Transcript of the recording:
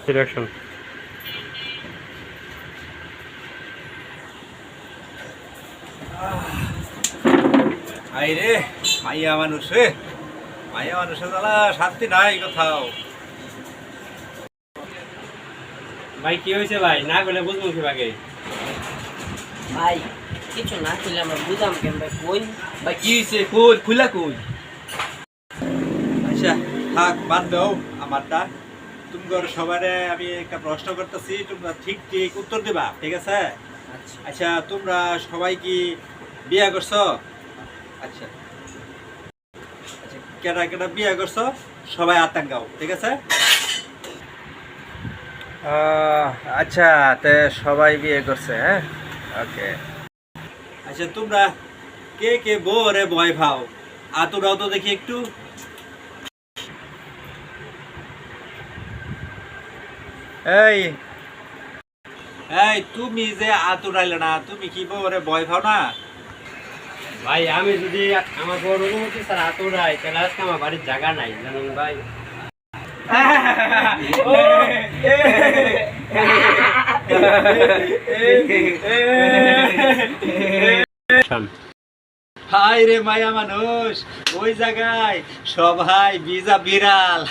Selection. আইরে মাইয়া মানুষ রে, মাইয়া মানুষের জ্বালা শান্তি নাই কোথাও। ভাই কি হয়েছে ভাই? না বলে বুঝবো কিভাবে? ভাই কিছু না খুলে আমরা বুঝাম কেন ভাই কই ভাই কি হয়েছে? কই খুলা কই? আচ্ছা থাক বাদ দাও আমারটা। তোমার সবারে আমি একটা প্রশ্ন করতেছি, তোমরা ঠিক ঠিক উত্তর দিবা, ঠিক আছে? আচ্ছা আচ্ছা তোমরা সবাই কি বিয়ে করছো? আচ্ছা আচ্ছা, কেটা কেটা বিয়ে করছো সবাই আতঙ্কাও, ঠিক আছে? আচ্ছা তে সবাই বিয়ে করছে, হ্যাঁ ওকে। আচ্ছা তোমরা কে কে বউরে ভয় পাও আতুরাও তো দেখি একটু। এই এই তুমি যে আতুরাইলে না, তুমি কি বউরে ভয় পাও না? ভাই আমি যদি আমার বড় অনুমতি স্যার আতুরাই তাহলে আজকে আমার বাড়ির জায়গা নাই জানুন ভাই। হাই রে মায়া মানুষ, ওই জায়গায় সবাই বিজা বিড়াল।